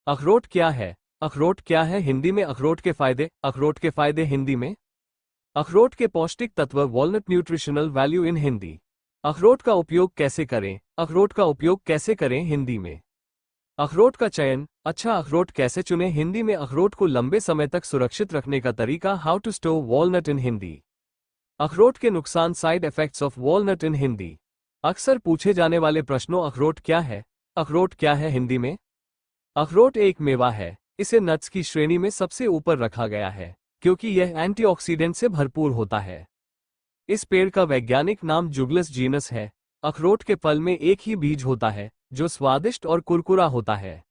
अखरोट क्या है? अखरोट क्या है हिंदी में? अखरोट के फायदे। अखरोट के फायदे हिंदी में। अखरोट के पौष्टिक तत्व walnut nutritional value in Hindi. अखरोट का उपयोग कैसे करें? अखरोट का उपयोग कैसे करें हिंदी में। अखरोट का चयन। अच्छा अखरोट कैसे चुनें हिंदी में। अखरोट को लंबे समय तक सुरक्षित रखने का तरीका। हाउ टू स्टोर वॉलनट इन हिंदी। अखरोट के नुकसान। साइड इफेक्ट्स ऑफ वॉलनट इन हिंदी। अक्सर पूछे जाने वाले प्रश्नों। अखरोट क्या है? अखरोट क्या है हिंदी में। अखरोट एक मेवा है। इसे नट्स की श्रेणी में सबसे ऊपर रखा गया है क्योंकि यह एंटीऑक्सीडेंट से भरपूर होता है। इस पेड़ का वैज्ञानिक नाम जुगलस जीनस है। अखरोट के फल में एक ही बीज होता है जो स्वादिष्ट और कुरकुरा होता है।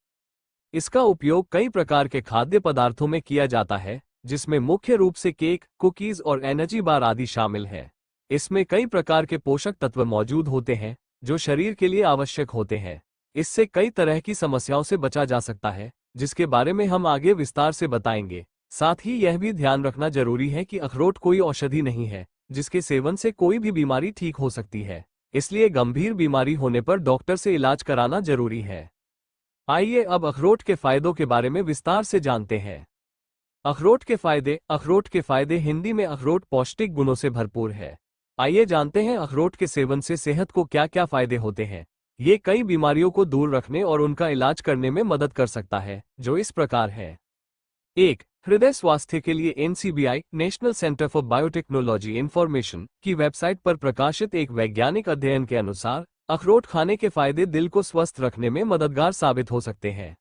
इसका उपयोग कई प्रकार के खाद्य पदार्थों में किया जाता है जिसमें मुख्य रूप से केक, कुकीज और एनर्जी बार आदि शामिल है। इसमें कई प्रकार के पोषक तत्व मौजूद होते हैं जो शरीर के लिए आवश्यक होते हैं। इससे कई तरह की समस्याओं से बचा जा सकता है जिसके बारे में हम आगे विस्तार से बताएंगे। साथ ही यह भी ध्यान रखना जरूरी है कि अखरोट कोई औषधि नहीं है जिसके सेवन से कोई भी बीमारी ठीक हो सकती है। इसलिए गंभीर बीमारी होने पर डॉक्टर से इलाज कराना जरूरी है। आइए अब अखरोट के फायदों के बारे में विस्तार से जानते हैं। अखरोट के फायदे। अखरोट के फायदे हिंदी में। अखरोट पौष्टिक गुणों से भरपूर है। आइए जानते हैं अखरोट के सेवन से सेहत को क्या क्या फायदे होते हैं। ये कई बीमारियों को दूर रखने और उनका इलाज करने में मदद कर सकता है जो इस प्रकार है। 1. हृदय स्वास्थ्य के लिए NCBI national centre for biotechnology information की वेबसाइट पर प्रकाशित एक वैज्ञानिक अध्ययन के अनुसार अखरोट खाने के फायदे दिल को स्वस्थ रखने में मददगार साबित हो सकते हैं।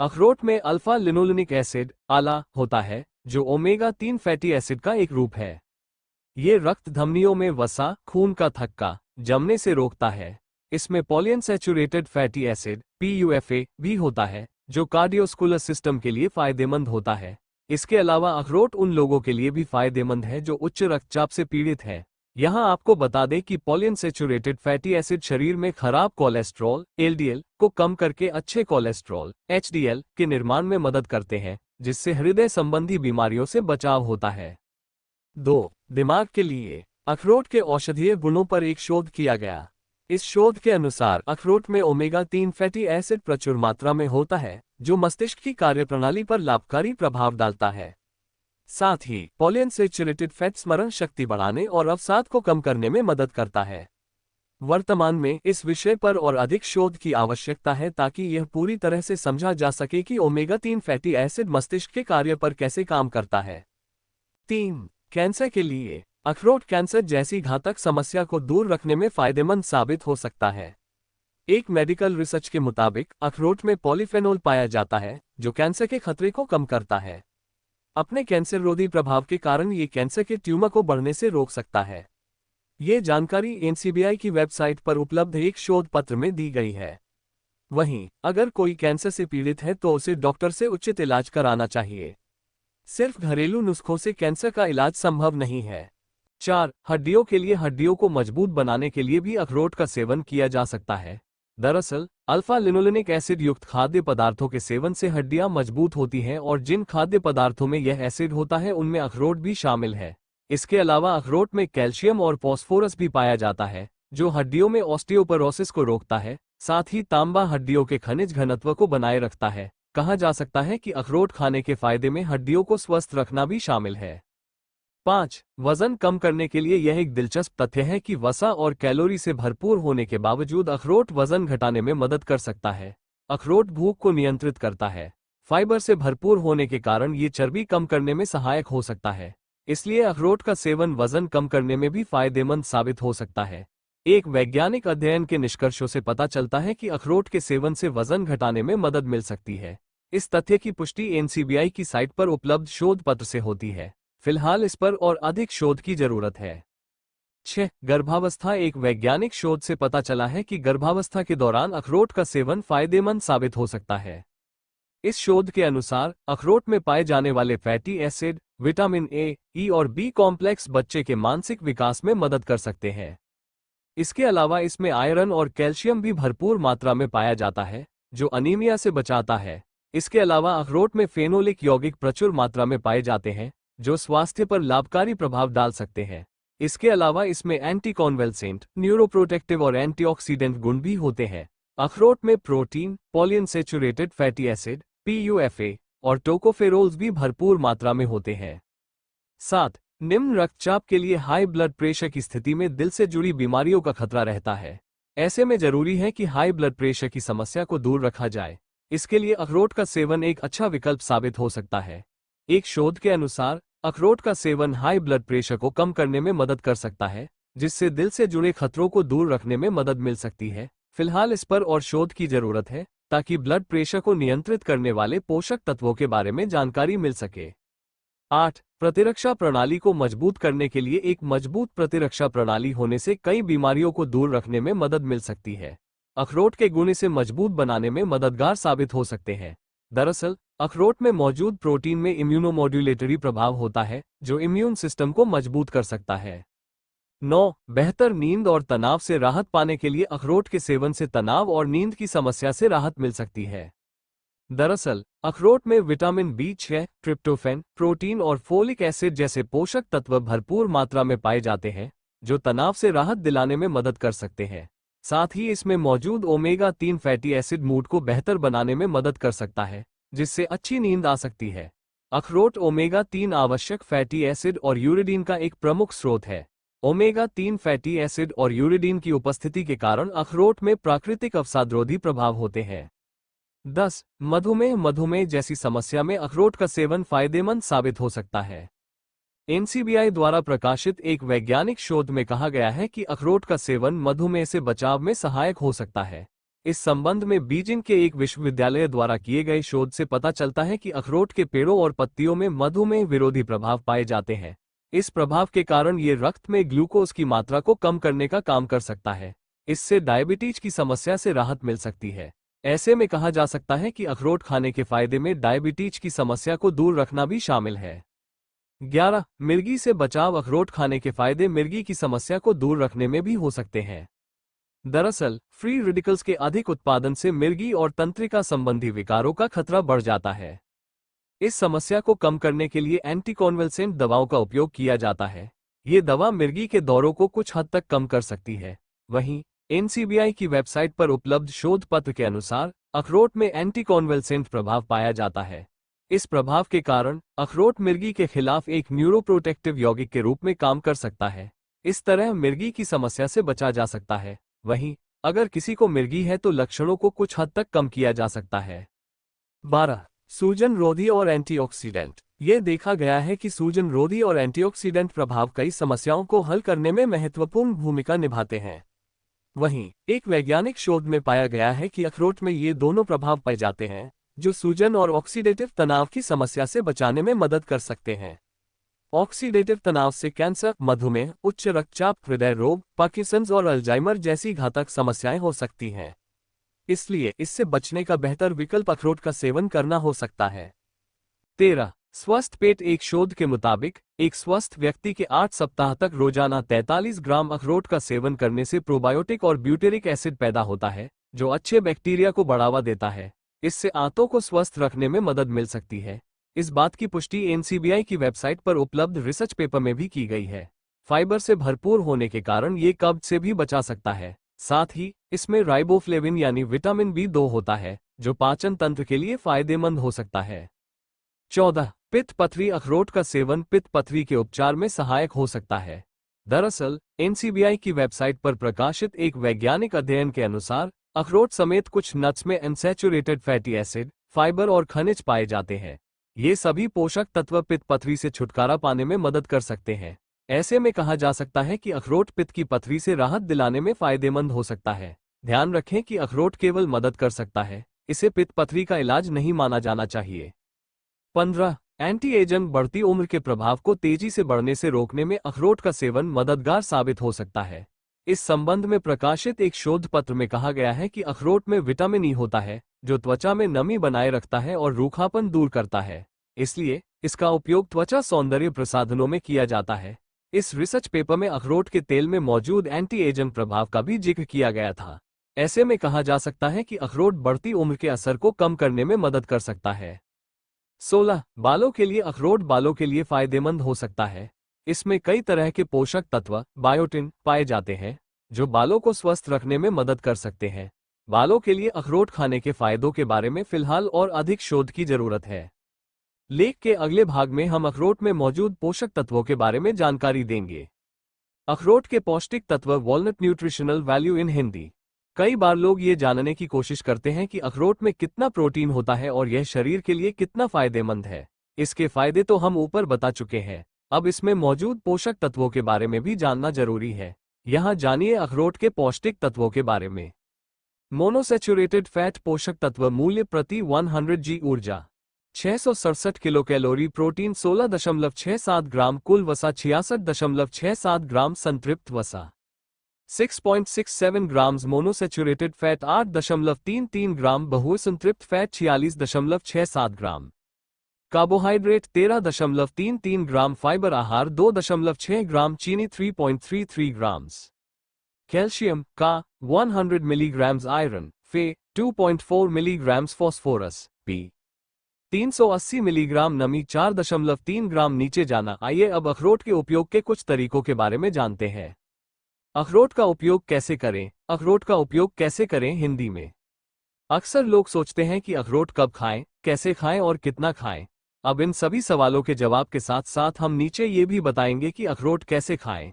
अखरोट में अल्फा लिनोलेनिक एसिड आला होता है जो ओमेगा 3 फैटी एसिड का एक रूप है। ये रक्त धमनियों में वसा खून का थक्का जमने से रोकता है। इसमें पॉलीअनसैचुरेटेड फैटी एसिड PUFA भी होता है जो कार्डियोस्कुलर सिस्टम के लिए फायदेमंद होता है। इसके अलावा अखरोट उन लोगों के लिए भी फायदेमंद है जो उच्च रक्तचाप से पीड़ित हैं। यहाँ आपको बता दें कि पॉलीअनसैचुरेटेड फैटी एसिड शरीर में खराब कोलेस्ट्रॉल LDL को कम करके अच्छे कोलेस्ट्रॉल HDL के निर्माण में मदद करते हैं जिससे हृदय संबंधी बीमारियों से बचाव होता है। 2. दिमाग के लिए अखरोट के औषधीय गुणों पर एक शोध किया गया। इस शोध के अनुसार अखरोट में ओमेगा 3 फैटी एसिड प्रचुर मात्रा में होता है जो मस्तिष्क की कार्यप्रणाली पर लाभकारी प्रभाव डालता है। साथ ही पॉलीअनसैचुरेटेड फैट स्मरण शक्ति बढ़ाने और अवसाद को कम करने में मदद करता है। वर्तमान में इस विषय पर और अधिक शोध की आवश्यकता है ताकि यह पूरी तरह से समझा जा सके कि ओमेगा 3 फैटी एसिड मस्तिष्क के कार्य पर कैसे काम करता है। 3. कैंसर के लिए अखरोट कैंसर जैसी घातक समस्या को दूर रखने में फायदेमंद साबित हो सकता है। एक मेडिकल रिसर्च के मुताबिक अखरोट में पॉलीफेनोल पाया जाता है जो कैंसर के खतरे को कम करता है। अपने कैंसर रोधी प्रभाव के कारण ये कैंसर के ट्यूमर को बढ़ने से रोक सकता है। ये जानकारी एनसीबीआई की वेबसाइट पर उपलब्ध एक शोध पत्र में दी गई है। वहीं अगर कोई कैंसर से पीड़ित है तो उसे डॉक्टर से उचित इलाज कराना चाहिए। सिर्फ घरेलू नुस्खों से कैंसर का इलाज संभव नहीं है। 4. हड्डियों के लिए हड्डियों को मजबूत बनाने के लिए भी अखरोट का सेवन किया जा सकता है। दरअसल अल्फा लिनोलेनिक एसिड युक्त खाद्य पदार्थों के सेवन से हड्डियां मजबूत होती हैं और जिन खाद्य पदार्थों में यह एसिड होता है उनमें अखरोट भी शामिल है। इसके अलावा अखरोट में कैल्शियम और फॉस्फोरस भी पाया जाता है जो हड्डियों में ऑस्टियोपोरोसिस को रोकता है। साथ ही तांबा हड्डियों के खनिज घनत्व को बनाए रखता है। कहा जा सकता है कि अखरोट खाने के फायदे में हड्डियों को स्वस्थ रखना भी शामिल है। 5. वजन कम करने के लिए यह एक दिलचस्प तथ्य है कि वसा और कैलोरी से भरपूर होने के बावजूद अखरोट वजन घटाने में मदद कर सकता है। अखरोट भूख को नियंत्रित करता है। फाइबर से भरपूर होने के कारण ये चर्बी कम करने में सहायक हो सकता है। इसलिए अखरोट का सेवन वजन कम करने में भी फायदेमंद साबित हो सकता है। एक वैज्ञानिक अध्ययन के निष्कर्षों से पता चलता है कि अखरोट के सेवन से वजन घटाने में मदद मिल सकती है। इस तथ्य की पुष्टि एनसीबीआई की साइट पर उपलब्ध शोध पत्र से होती है। फिलहाल इस पर और अधिक शोध की जरूरत है। 6. गर्भावस्था एक वैज्ञानिक शोध से पता चला है कि गर्भावस्था के दौरान अखरोट का सेवन फायदेमंद साबित हो सकता है। इस शोध के अनुसार अखरोट में पाए जाने वाले फैटी एसिड, विटामिन ए, ई और बी कॉम्प्लेक्स बच्चे के मानसिक विकास में मदद कर सकते हैं। इसके अलावा इसमें आयरन और कैल्शियम भी भरपूर मात्रा में पाया जाता है जो अनीमिया से बचाता है। इसके अलावा अखरोट में फेनोलिक यौगिक प्रचुर मात्रा में पाए जाते हैं जो स्वास्थ्य पर लाभकारी प्रभाव डाल सकते हैं। इसके अलावा इसमें एंटीकॉन्वल्सेंट, न्यूरोप्रोटेक्टिव और एंटीऑक्सीडेंट गुण भी होते हैं। अखरोट में protein, polyunsaturated fatty acid, PUFA और टोकोफेरोल्स भी भरपूर मात्रा में होते हैं। 7. निम्न रक्तचाप के लिए हाई ब्लड प्रेशर की स्थिति में दिल से जुड़ी बीमारियों का खतरा रहता है। ऐसे में जरूरी है कि हाई ब्लड प्रेशर की समस्या को दूर रखा जाए। इसके लिए अखरोट का सेवन एक अच्छा विकल्प साबित हो सकता है। एक शोध के अनुसार अखरोट का सेवन हाई ब्लड प्रेशर को कम करने में मदद कर सकता है, जिससे दिल से जुड़े खतरों को दूर रखने में मदद मिल सकती है। फिलहाल इस पर और शोध की जरूरत है ताकि ब्लड प्रेशर को नियंत्रित करने वाले पोषक तत्वों के बारे में जानकारी मिल सके। 8. प्रतिरक्षा प्रणाली को मजबूत करने के लिए एक मजबूत प्रतिरक्षा प्रणाली होने से कई बीमारियों को दूर रखने में मदद मिल सकती है। अखरोट के गुण इसे मजबूत बनाने में मददगार साबित हो सकते हैं। दरअसल अखरोट में मौजूद प्रोटीन में इम्यूनोमॉड्यूलेटरी प्रभाव होता है, जो इम्यून सिस्टम को मजबूत कर सकता है। 9. बेहतर नींद और तनाव से राहत पाने के लिए अखरोट के सेवन से तनाव और नींद की समस्या से राहत मिल सकती है। दरअसल अखरोट में विटामिन B6, ट्रिप्टोफैन, प्रोटीन और फोलिक एसिड जैसे पोषक तत्व भरपूर मात्रा में पाए जाते हैं, जो तनाव से राहत दिलाने में मदद कर सकते हैं। साथ ही इसमें मौजूद ओमेगा-3 फैटी एसिड मूड को बेहतर बनाने में मदद कर सकता है, जिससे अच्छी नींद आ सकती है। अखरोट ओमेगा-3 आवश्यक फैटी एसिड और यूरिडीन का एक प्रमुख स्रोत है। ओमेगा-3 फैटी एसिड और यूरिडीन की उपस्थिति के कारण अखरोट में प्राकृतिक अवसादरोधी प्रभाव होते हैं। 10. मधुमेह जैसी समस्या में अखरोट का सेवन फायदेमंद साबित हो सकता है। NCBI द्वारा प्रकाशित एक वैज्ञानिक शोध में कहा गया है कि अखरोट का सेवन मधुमेह से बचाव में सहायक हो सकता है। इस संबंध में बीजिंग के एक विश्वविद्यालय द्वारा किए गए शोध से पता चलता है कि अखरोट के पेड़ों और पत्तियों में मधुमेह विरोधी प्रभाव पाए जाते हैं। इस प्रभाव के कारण ये रक्त में ग्लूकोज की मात्रा को कम करने का काम कर सकता है। इससे डायबिटीज की समस्या से राहत मिल सकती है। ऐसे में कहा जा सकता है कि अखरोट खाने के फायदे में डायबिटीज की समस्या को दूर रखना भी शामिल है। 11. मिर्गी से बचाव। अखरोट खाने के फायदे मिर्गी की समस्या को दूर रखने में भी हो सकते हैं। दरअसल फ्री रेडिकल्स के अधिक उत्पादन से मिर्गी और तंत्रिका संबंधी विकारों का खतरा बढ़ जाता है। इस समस्या को कम करने के लिए एंटीकॉन्वल्सेंट दवाओं का उपयोग किया जाता है। ये दवा मिर्गी के दौरों को कुछ हद तक कम कर सकती है। वहीं NCBI की वेबसाइट पर उपलब्ध शोध पत्र के अनुसार अखरोट में एंटीकॉन्वल्सेंट प्रभाव पाया जाता है। इस प्रभाव के कारण अखरोट मिर्गी के खिलाफ एक न्यूरोप्रोटेक्टिव यौगिक के रूप में काम कर सकता है। इस तरह मिर्गी की समस्या से बचा जा सकता है। वहीं अगर किसी को मिर्गी है तो लक्षणों को कुछ हद तक कम किया जा सकता है। 12. सूजन रोधी और एंटीऑक्सीडेंट। ये देखा गया है कि सूजन रोधी और एंटीऑक्सीडेंट प्रभाव कई समस्याओं को हल करने में महत्वपूर्ण भूमिका निभाते हैं। वहीं एक वैज्ञानिक शोध में पाया गया है कि अखरोट में ये दोनों प्रभाव पाए जाते हैं, जो सूजन और ऑक्सीडेटिव तनाव की समस्या से बचाने में मदद कर सकते हैं। ऑक्सीडेटिव तनाव से कैंसर, मधुमेह, उच्च रक्तचाप, हृदय रोग, पार्किंसंस और अल्जाइमर जैसी घातक समस्याएं हो सकती हैं। इसलिए इससे बचने का बेहतर विकल्प अखरोट का सेवन करना हो सकता है। 13. स्वस्थ पेट। एक शोध के मुताबिक एक स्वस्थ व्यक्ति के 8 सप्ताह तक रोजाना 43 ग्राम अखरोट का सेवन करने से प्रोबायोटिक और ब्यूटेरिक एसिड पैदा होता है, जो अच्छे बैक्टीरिया को बढ़ावा देता है। इससे आंतों को स्वस्थ रखने में मदद मिल सकती है। इस बात की पुष्टि NCBI की वेबसाइट पर उपलब्ध रिसर्च पेपर में भी की गई है। फाइबर से भरपूर होने के कारण ये कब्ज से भी बचा सकता है। साथ ही इसमें राइबोफ्लेविन यानी विटामिन B2 होता है, जो पाचन तंत्र के लिए फायदेमंद हो सकता है। 14. पित्त पथरी। अखरोट का सेवन पित्त पथरी के उपचार में सहायक हो सकता है। दरअसल NCBI की वेबसाइट पर प्रकाशित एक वैज्ञानिक अध्ययन के अनुसार अखरोट समेत कुछ नट्स में अनसैचुरेटेड फैटी एसिड, फाइबर और खनिज पाए जाते हैं। ये सभी पोषक तत्व पित्त पथरी से छुटकारा पाने में मदद कर सकते हैं। ऐसे में कहा जा सकता है कि अखरोट पित्त की पथरी से राहत दिलाने में फायदेमंद हो सकता है। ध्यान रखें कि अखरोट केवल मदद कर सकता है, इसे पित्त पथरी का इलाज नहीं माना जाना चाहिए। 15. Anti ageing. बढ़ती उम्र के प्रभाव को तेजी से बढ़ने से रोकने में अखरोट का सेवन मददगार साबित हो सकता है। इस संबंध में प्रकाशित एक शोध पत्र में कहा गया है कि अखरोट में विटामिन E होता है, जो त्वचा में नमी बनाए रखता है और रूखापन दूर करता है। इसलिए इसका उपयोग त्वचा सौंदर्य प्रसाधनों में किया जाता है। इस रिसर्च पेपर में अखरोट के तेल में मौजूद एंटी एजिंग प्रभाव का भी जिक्र किया गया था। ऐसे में कहा जा सकता है कि अखरोट बढ़ती उम्र के असर को कम करने में मदद कर सकता है। 16. बालों के लिए। अखरोट बालों के लिए फायदेमंद हो सकता है। इसमें कई तरह के पोषक तत्व बायोटिन पाए जाते हैं, जो बालों को स्वस्थ रखने में मदद कर सकते हैं। बालों के लिए अखरोट खाने के फायदों के बारे में फिलहाल और अधिक शोध की जरूरत है। लेख के अगले भाग में हम अखरोट में मौजूद पोषक तत्वों के बारे में जानकारी देंगे। अखरोट के पौष्टिक तत्व, walnut nutritional value in Hindi. कई बार लोग ये जानने की कोशिश करते हैं कि अखरोट में कितना प्रोटीन होता है और यह शरीर के लिए कितना फायदेमंद है। इसके फायदे तो हम ऊपर बता चुके हैं, अब इसमें मौजूद पोषक तत्वों के बारे में भी जानना जरूरी है। यहाँ जानिए अखरोट के पौष्टिक तत्वों के बारे में। मोनोसैचुरेटेड फैट पोषक तत्व मूल्य प्रति 100 जी ऊर्जा 667 किलो कैलोरी, प्रोटीन 16.67 ग्राम, कुल वसा 66.67 ग्राम, संतृप्त वसा 6.67 ग्राम्स, मोनोसैचुरेटेड फैट 8.33 ग्राम, बहुसंतृप्त फैट 46.67 ग्राम, कार्बोहाइड्रेट 13.33 ग्राम, फाइबर आहार 2.6 ग्राम, चीनी 3.33 ग्राम्स, कैल्शियम का 100 मिलीग्राम्स, आयरन फे 2.4 मिलीग्राम्स, फॉस्फोरस पी 380 मिलीग्राम, नमी 4.3 ग्राम। नीचे जाना। आइए अब अखरोट के उपयोग के कुछ तरीकों के बारे में जानते हैं। अखरोट का उपयोग कैसे करें? अखरोट का उपयोग कैसे करें हिंदी में। अक्सर लोग सोचते हैं कि अखरोट कब खाएं, कैसे खाएं और कितना खाएं। अब इन सभी सवालों के जवाब के साथ साथ हम नीचे ये भी बताएंगे कि अखरोट कैसे खाएं,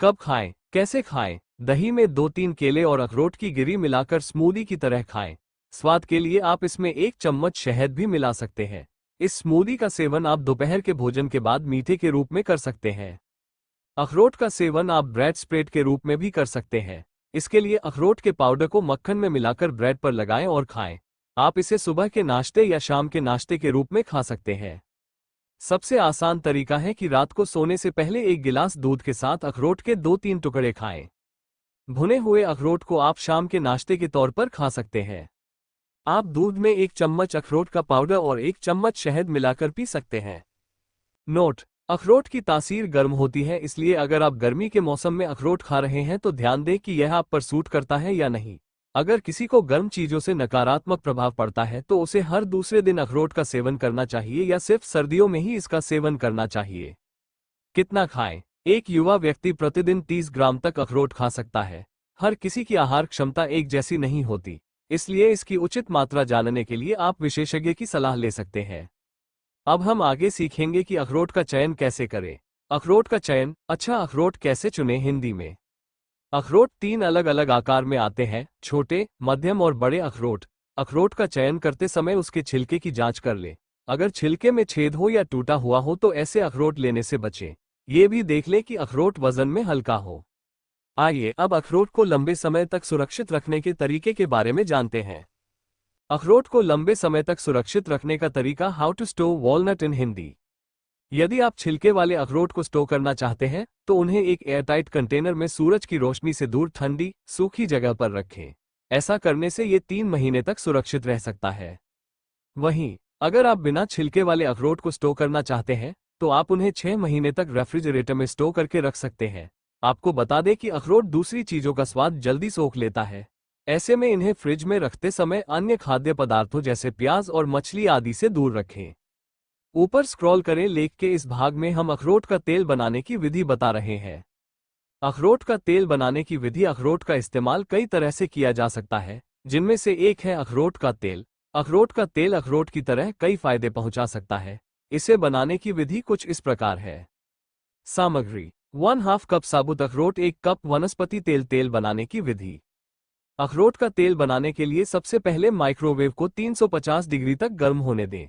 कब खाएं, कैसे खाएं। दही में 2-3 केले और अखरोट की गिरी मिलाकर स्मूदी की तरह खाएं। स्वाद के लिए आप इसमें 1 चम्मच शहद भी मिला सकते हैं। इस स्मूदी का सेवन आप दोपहर के भोजन के बाद मीठे के रूप में कर सकते हैं। अखरोट का सेवन आप ब्रेड स्प्रेड के रूप में भी कर सकते हैं। इसके लिए अखरोट के पाउडर को मक्खन में मिलाकर ब्रेड पर लगाएं और खाएं। आप इसे सुबह के नाश्ते या शाम के नाश्ते के रूप में खा सकते हैं। सबसे आसान तरीका है कि रात को सोने से पहले 1 गिलास दूध के साथ अखरोट के 2-3 टुकड़े खाएं। भुने हुए अखरोट को आप शाम के नाश्ते के तौर पर खा सकते हैं। आप दूध में 1 चम्मच अखरोट का पाउडर और 1 चम्मच शहद मिलाकर पी सकते हैं। नोट: अखरोट की तासीर गर्म होती है, इसलिए अगर आप गर्मी के मौसम में अखरोट खा रहे हैं तो ध्यान दें कि यह आप पर सूट करता है या नहीं। अगर किसी को गर्म चीजों से नकारात्मक प्रभाव पड़ता है तो उसे हर दूसरे दिन अखरोट का सेवन करना चाहिए या सिर्फ सर्दियों में ही इसका सेवन करना चाहिए। कितना खाएं? एक युवा व्यक्ति प्रतिदिन 30 ग्राम तक अखरोट खा सकता है। हर किसी की आहार क्षमता एक जैसी नहीं होती, इसलिए इसकी उचित मात्रा जानने के लिए आप विशेषज्ञ की सलाह ले सकते हैं। अब हम आगे सीखेंगे कि अखरोट का चयन कैसे करें। अखरोट का चयन। अच्छा अखरोट कैसे चुनें हिंदी में। अखरोट 3 अलग अलग आकार में आते हैं: छोटे, मध्यम और बड़े अखरोट। अखरोट का चयन करते समय उसके छिलके की जांच कर लें। अगर छिलके में छेद हो या टूटा हुआ हो तो ऐसे अखरोट लेने से बचें। ये भी देख लें कि अखरोट वजन में हल्का हो। आइए अब अखरोट को लंबे समय तक सुरक्षित रखने के तरीके के बारे में जानते हैं। अखरोट को लंबे समय तक सुरक्षित रखने का तरीका। हाउ टू स्टोर वॉलनट इन हिंदी। यदि आप छिलके वाले अखरोट को स्टोर करना चाहते हैं तो उन्हें एक एयरटाइट कंटेनर में सूरज की रोशनी से दूर ठंडी, सूखी जगह पर रखें। ऐसा करने से ये 3 महीने तक सुरक्षित रह सकता है। वहीं अगर आप बिना छिलके वाले अखरोट को स्टोर करना चाहते हैं तो आप उन्हें 6 महीने तक रेफ्रिजरेटर में स्टोर करके रख सकते हैं। आपको बता दें कि अखरोट दूसरी चीजों का स्वाद जल्दी सोख लेता है। ऐसे में इन्हें फ्रिज में रखते समय अन्य खाद्य पदार्थों जैसे प्याज और मछली आदि से दूर रखें। ऊपर स्क्रॉल करें। लेख के इस भाग में हम अखरोट का तेल बनाने की विधि बता रहे हैं। अखरोट का तेल बनाने की विधि। अखरोट का इस्तेमाल कई तरह से किया जा सकता है, जिनमें से एक है अखरोट का तेल। अखरोट का तेल अखरोट की तरह कई फायदे पहुंचा सकता है। इसे बनाने की विधि कुछ इस प्रकार है। सामग्री: 1/2 कप साबुत अखरोट, 1 कप वनस्पति तेल। तेल बनाने की विधि। अखरोट का तेल बनाने के लिए सबसे पहले माइक्रोवेव को 350 डिग्री तक गर्म होने दें।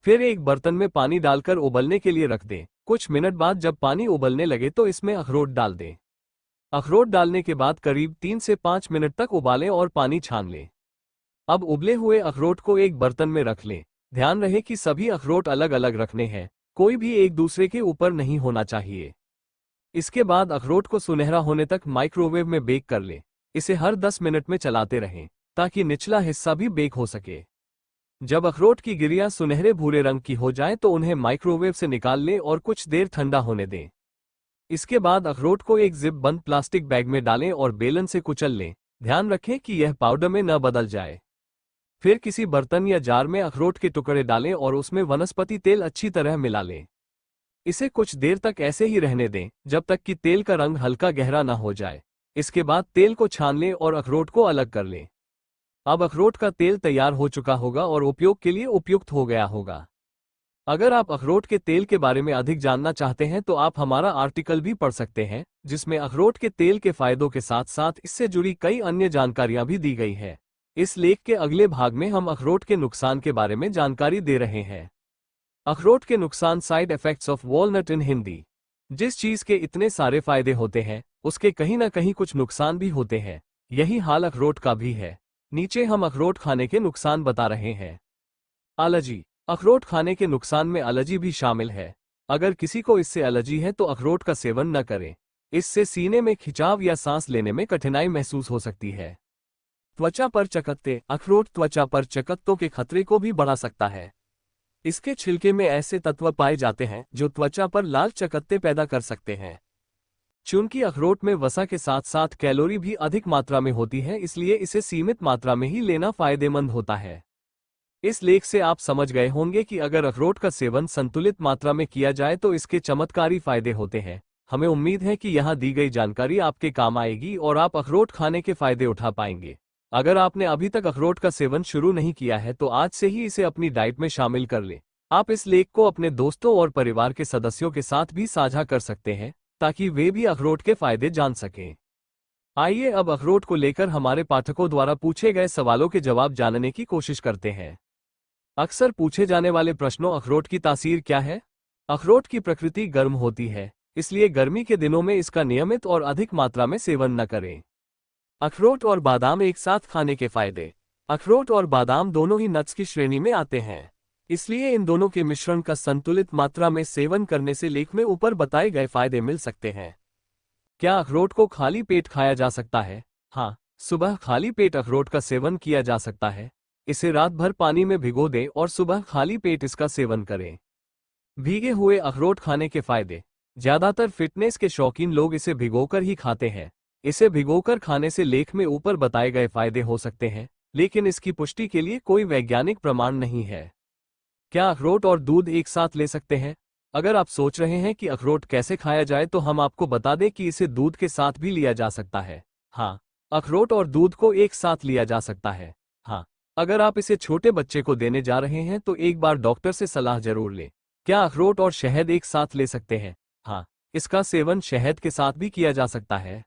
फिर एक बर्तन में पानी डालकर उबलने के लिए रख दें। कुछ मिनट बाद जब पानी उबलने लगे तो इसमें अखरोट डाल दें। अखरोट डालने के बाद करीब 3 से 5 मिनट तक उबालें और पानी छान लें। अब उबले हुए अखरोट को एक बर्तन में रख लें। ध्यान रहे कि सभी अखरोट अलग अलग रखने हैं, कोई भी एक दूसरे के ऊपर नहीं होना चाहिए। इसके बाद अखरोट को सुनहरा होने तक माइक्रोवेव में बेक कर लें। इसे हर 10 मिनट में चलाते रहें ताकि निचला हिस्सा भी बेक हो सके। जब अखरोट की गिरियां सुनहरे भूरे रंग की हो जाएं तो उन्हें माइक्रोवेव से निकाल लें और कुछ देर ठंडा होने दें। इसके बाद अखरोट को एक जिप बंद प्लास्टिक बैग में डालें और बेलन से कुचल लें। ध्यान रखें कि यह पाउडर में न बदल जाए। फिर किसी बर्तन या जार में अखरोट के टुकड़े डालें और उसमें वनस्पति तेल अच्छी तरह मिला लें। इसे कुछ देर तक ऐसे ही रहने दें जब तक कि तेल का रंग हल्का गहरा न हो जाए। इसके बाद तेल को छान लें और अखरोट को अलग कर लें। अब अखरोट का तेल तैयार हो चुका होगा और उपयोग के लिए उपयुक्त हो गया होगा। अगर आप अखरोट के तेल के बारे में अधिक जानना चाहते हैं तो आप हमारा आर्टिकल भी पढ़ सकते हैं, जिसमें अखरोट के तेल के फायदों के साथ साथ इससे जुड़ी कई अन्य जानकारियां भी दी गई है। इस लेख के अगले भाग में हम अखरोट के नुकसान के बारे में जानकारी दे रहे हैं। अखरोट के नुकसान, साइड इफेक्ट्स ऑफ वॉलनट इन हिंदी। जिस चीज के इतने सारे फायदे होते हैं उसके कहीं ना कहीं कुछ नुकसान भी होते हैं। यही हाल अखरोट का भी है। नीचे हम अखरोट खाने के नुकसान बता रहे हैं। एलर्जी। अखरोट खाने के नुकसान में एलर्जी भी शामिल है। अगर किसी को इससे एलर्जी है तो अखरोट का सेवन न करें। इससे सीने में खिंचाव या सांस लेने में कठिनाई महसूस हो सकती है। त्वचा पर चकत्ते। अखरोट त्वचा पर चकत्तों के खतरे को भी बढ़ा सकता है। इसके छिलके में ऐसे तत्व पाए जाते हैं जो त्वचा पर लाल चकत्ते पैदा कर सकते हैं। चूंकि अखरोट में वसा के साथ साथ कैलोरी भी अधिक मात्रा में होती है, इसलिए इसे सीमित मात्रा में ही लेना फायदेमंद होता है। इस लेख से आप समझ गए होंगे कि अगर अखरोट का सेवन संतुलित मात्रा में किया जाए तो इसके चमत्कारी फायदे होते हैं। हमें उम्मीद है कि यहाँ दी गई जानकारी आपके काम आएगी और आप अखरोट खाने के फायदे उठा पाएंगे। अगर आपने अभी तक अखरोट का सेवन शुरू नहीं किया है तो आज से ही इसे अपनी डाइट में शामिल कर लें। आप इस लेख को अपने दोस्तों और परिवार के सदस्यों के साथ भी साझा कर सकते हैं ताकि वे भी अखरोट के फायदे जान सकें। आइए अब अखरोट को लेकर हमारे पाठकों द्वारा पूछे गए सवालों के जवाब जानने की कोशिश करते हैं। अक्सर पूछे जाने वाले प्रश्नों। अखरोट की तासीर क्या है? अखरोट की प्रकृति गर्म होती है, इसलिए गर्मी के दिनों में इसका नियमित और अधिक मात्रा में सेवन न करें। अखरोट और बादाम एक साथ खाने के फायदे। अखरोट और बादाम दोनों ही नट्स की श्रेणी में आते हैं, इसलिए इन दोनों के मिश्रण का संतुलित मात्रा में सेवन करने से लेख में ऊपर बताए गए फायदे मिल सकते हैं। क्या अखरोट को खाली पेट खाया जा सकता है? हाँ, सुबह खाली पेट अखरोट का सेवन किया जा सकता है। इसे रात भर पानी में भिगो दें और सुबह खाली पेट इसका सेवन करें। भीगे हुए अखरोट खाने के फायदे। ज्यादातर फिटनेस के शौकीन लोग इसे भिगोकर ही खाते हैं। इसे भिगोकर खाने से लेख में ऊपर बताए गए फायदे हो सकते हैं, लेकिन इसकी पुष्टि के लिए कोई वैज्ञानिक प्रमाण नहीं है। क्या अखरोट और दूध एक साथ ले सकते हैं? अगर आप सोच रहे हैं कि अखरोट कैसे खाया जाए तो हम आपको बता दें कि इसे दूध के साथ भी लिया जा सकता है। हाँ, अखरोट और दूध को एक साथ लिया जा सकता है। हाँ, अगर आप इसे छोटे बच्चे को देने जा रहे हैं तो एक बार डॉक्टर से सलाह जरूर लें। क्या अखरोट और शहद एक साथ ले सकते हैं? हाँ, इसका सेवन शहद के साथ भी किया जा सकता है।